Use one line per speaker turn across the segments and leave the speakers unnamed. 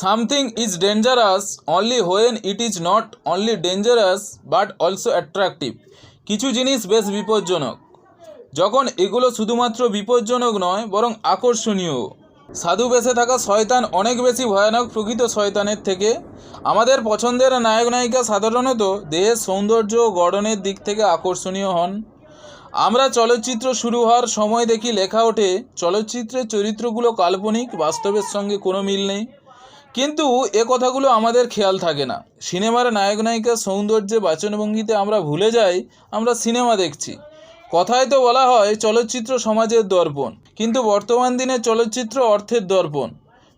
Something is dangerous only when it is not only dangerous but also attractive. কিছু জিনিস বেশ বিপজ্জনক যখন এগুলো শুধুমাত্র বিপজ্জনক নয় বরং আকর্ষণীয়। সাধু বেশে থাকা শয়তান অনেক বেশি ভয়ানক প্রকৃত শয়তানের থেকে। আমাদের পছন্দের নায়ক নায়িকা সাধারণত দেহের সৌন্দর্য ও গড়নের দিক থেকে আকর্ষণীয় হন। আমরা চলচ্চিত্র শুরু হওয়ার সময় দেখি লেখা ওঠে চলচ্চিত্রের চরিত্রগুলো কাল্পনিক, বাস্তবের সঙ্গে কোনো মিল নেই। কিন্তু এ কথাগুলো আমাদের খেয়াল থাকে না। সিনেমার নায়ক নায়িকার সৌন্দর্যে বাচনভঙ্গিতে আমরা ভুলে যাই আমরা সিনেমা দেখছি। কথায় তো বলা হয় চলচ্চিত্র সমাজের দর্পণ, কিন্তু বর্তমান দিনে চলচ্চিত্র অর্থের দর্পণ।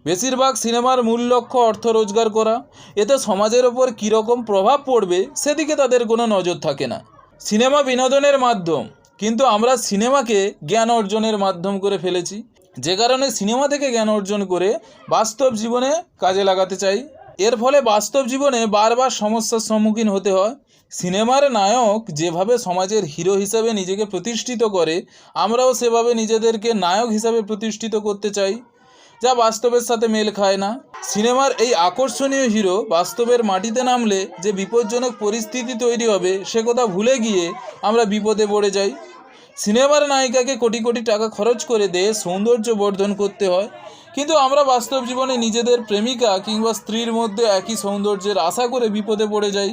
বেশিরভাগ সিনেমার মূল লক্ষ্য অর্থ রোজগার করা। এতে সমাজের ওপর কীরকম প্রভাব পড়বে সেদিকে তাদের কোনো নজর থাকে না। সিনেমা বিনোদনের মাধ্যম, কিন্তু আমরা সিনেমাকে জ্ঞান অর্জনের মাধ্যম করে ফেলেছি, যে কারণে সিনেমা থেকে জ্ঞান অর্জন করে বাস্তব জীবনে কাজে লাগাতে চাই। এর ফলে বাস্তব জীবনে বারবার সমস্যার সম্মুখীন হতে হয়। সিনেমার নায়ক যেভাবে সমাজের হিরো হিসাবে নিজেকে প্রতিষ্ঠিত করে, আমরাও সেভাবে নিজেদেরকে নায়ক হিসাবে প্রতিষ্ঠিত করতে চাই, যা বাস্তবের সাথে মেল খায় না। সিনেমার এই আকর্ষণীয় হিরো বাস্তবের মাটিতে নামলে যে বিপজ্জনক পরিস্থিতি তৈরি হবে সে কথা ভুলে গিয়ে আমরা বিপদে পড়ে যাই। সিনেমার নায়িকাকে কোটি কোটি টাকা খরচ করে দেহে সৌন্দর্য বর্ধন করতে হয়, কিন্তু আমরা বাস্তব জীবনে নিজেদের প্রেমিকা কিংবা স্ত্রীর মধ্যে একই সৌন্দর্যের আশা করে বিপদে পড়ে যাই।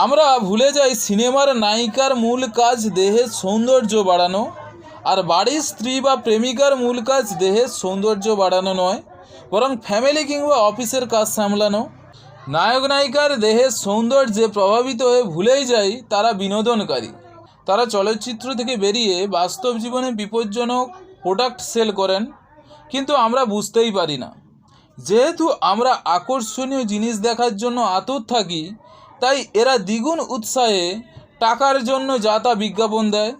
আমরা ভুলে যাই সিনেমার নায়িকার মূল কাজ দেহের সৌন্দর্য বাড়ানো, আর বাড়ির স্ত্রী বা প্রেমিকার মূল কাজ দেহের সৌন্দর্য বাড়ানো নয়, বরং ফ্যামিলি কিংবা অফিসের কাজ সামলানো। নায়ক নায়িকার দেহের সৌন্দর্যে প্রভাবিত হয়ে ভুলেই যাই তারা বিনোদনকারী। তারা চলচ্চিত্র থেকে বেরিয়ে বাস্তব জীবনে বিপজ্জনক প্রোডাক্ট সেল করেন, কিন্তু আমরা বুঝতেই পারি না। যেহেতু আমরা আকর্ষণীয় জিনিস দেখার জন্য আতুর থাকি, তাই এরা দ্বিগুণ উৎসাহে টাকার জন্য যা তা বিজ্ঞাপন দেয়।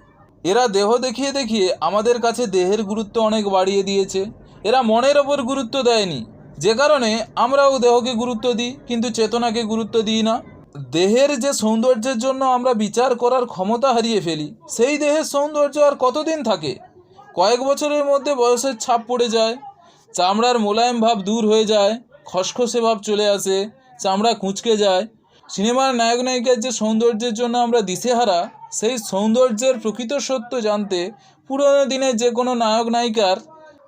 এরা দেহ দেখিয়ে দেখিয়ে আমাদের কাছে দেহের গুরুত্ব অনেক বাড়িয়ে দিয়েছে। এরা মনের ওপর গুরুত্ব দেয়নি, যে কারণে আমরাও দেহকে গুরুত্ব দিই কিন্তু চেতনাকে গুরুত্ব দিই না। দেহের যে সৌন্দর্যের জন্য আমরা বিচার করার ক্ষমতা হারিয়ে ফেলি, সেই দেহের সৌন্দর্য আর কতদিন থাকে? কয়েক বছরের মধ্যে বয়সের ছাপ পড়ে যায়, চামড়ার মোলায়েম ভাব দূর হয়ে যায়, খসখসে ভাব চলে আসে, চামড়া কুঁচকে যায়। সিনেমার নায়ক নায়িকার যে সৌন্দর্যের জন্য আমরা দিশেহারা, সেই সৌন্দর্যের প্রকৃত সত্য জানতে পুরনো দিনের যে কোনো নায়ক নায়িকার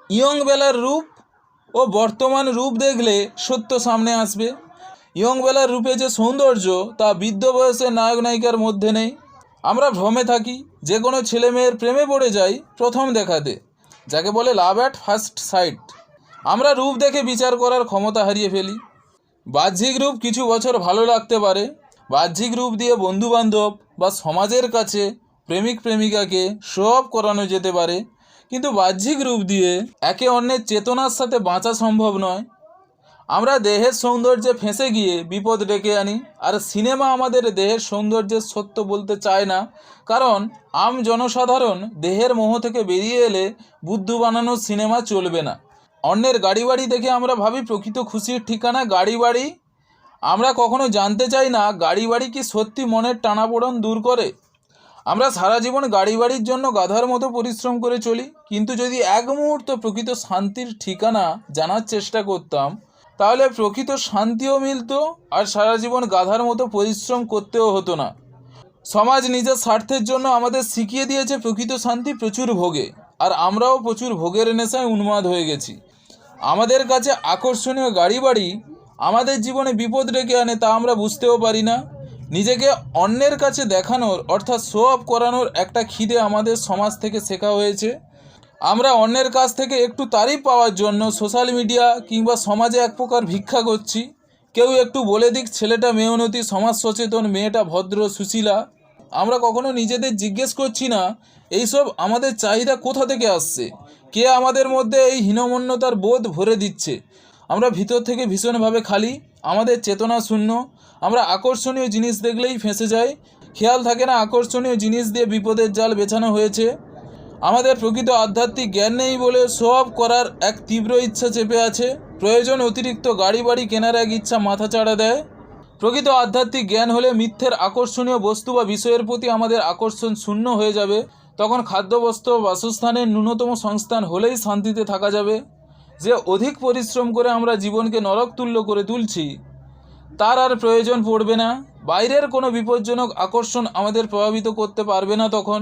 ইয়ং বেলার রূপ ও বর্তমান রূপ দেখলে সত্য সামনে আসবে। ইয়ং বেলার রূপে যে সৌন্দর্য তা বৃদ্ধ বয়সের নায়ক নায়িকার মধ্যে নেই। আমরা ভ্রমে থাকি, যে কোনো ছেলে মেয়ের প্রেমে পড়ে যাই প্রথম দেখাতে, যাকে বলে লাভ অ্যাট ফার্স্ট সাইট। আমরা রূপ দেখে বিচার করার ক্ষমতা হারিয়ে ফেলি। বাহ্যিক রূপ কিছু বছর ভালো লাগতে পারে, বাহ্যিক রূপ দিয়ে বন্ধুবান্ধব বা সমাজের কাছে প্রেমিক প্রেমিকাকে শো অফ করানো যেতে পারে, কিন্তু বাহ্যিক রূপ দিয়ে একে অন্যের চেতনার সাথে বাঁচা সম্ভব নয়। আমরা দেহের সৌন্দর্যে ফেঁসে গিয়ে বিপদ ডেকে আনি, আর সিনেমা আমাদের দেহের সৌন্দর্যের সত্য বলতে চায় না, কারণ আম জনসাধারণ দেহের মোহ থেকে বেরিয়ে এলে বুদ্ধু বানানোর সিনেমা চলবে না। অন্যের গাড়ি বাড়ি দেখে আমরা ভাবি প্রকৃত খুশির ঠিকানা গাড়ি বাড়ি। আমরা কখনো জানতে চাই না গাড়ি বাড়ি কি সত্যি মনের টানাপোড়েন দূর করে। আমরা সারা জীবন গাড়ি বাড়ির জন্য গাধার মতো পরিশ্রম করে চলি, কিন্তু যদি এক মুহূর্ত প্রকৃত শান্তির ঠিকানা জানার চেষ্টা করতাম তাহলে প্রকৃত শান্তিও মিলত, আর সারা জীবন গাধার মতো পরিশ্রম করতেও হতো না। সমাজ নিজের স্বার্থের জন্য আমাদের শিখিয়ে দিয়েছে প্রকৃত শান্তি প্রচুর ভোগে, আর আমরাও প্রচুর ভোগের নেশায় উন্মাদ হয়ে গেছি। আমাদের কাছে আকর্ষণীয় গাড়ি বাড়ি আমাদের জীবনে বিপদ ডেকে আনে, তা আমরা বুঝতেও পারি না। নিজেকে অন্যের কাছে দেখানোর অর্থাৎ শো অফ করানোর একটা খিদে আমাদের সমাজ থেকে শেখা হয়েছে। আমরা অন্যের কাছ থেকে একটু তারিফ পাওয়ার জন্য সোশ্যাল মিডিয়া কিংবা সমাজে এক প্রকার ভিক্ষা করছি। কেউ একটু বলে দিক ছেলেটা মেয়নতি, সমাজ সচেতন, মেয়েটা ভদ্র সুশীলা। আমরা কখনো নিজেদের জিজ্ঞেস করছি না এইসব আমাদের চাহিদা কোথা থেকে আসছে, কে আমাদের মধ্যে এই হীনমন্যতার বোধ ভরে দিচ্ছে। আমরা ভিতর থেকে ভীষণভাবে খালি, আমাদের চেতনা শূন্য। আমরা আকর্ষণীয় জিনিস দেখলেই ফেঁসে যাই, খেয়াল থাকে না আকর্ষণীয় জিনিস দিয়ে বিপদের জাল বেছানো হয়েছে। আমাদের প্রকৃত আধ্যাত্মিক জ্ঞান নেই বলে শো অফ করার এক তীব্র ইচ্ছা চেপে আছে। প্রয়োজন অতিরিক্ত গাড়ি বাড়ি কেনার এক ইচ্ছা মাথা চাড়া দেয়। প্রকৃত আধ্যাত্মিক জ্ঞান হলে মিথ্যের আকর্ষণীয় বস্তু বা বিষয়ের প্রতি আমাদের আকর্ষণ শূন্য হয়ে যাবে। তখন খাদ্য বস্ত্র বাসস্থানের ন্যূনতম সংস্থান হলেই শান্তিতে থাকা যাবে। যে অধিক পরিশ্রম করে আমরা জীবনকে নরকতুল্য করে তুলছি তার আর প্রয়োজন পড়বে না। বাইরের কোনো বিপজ্জনক আকর্ষণ আমাদের প্রভাবিত করতে পারবে না তখন।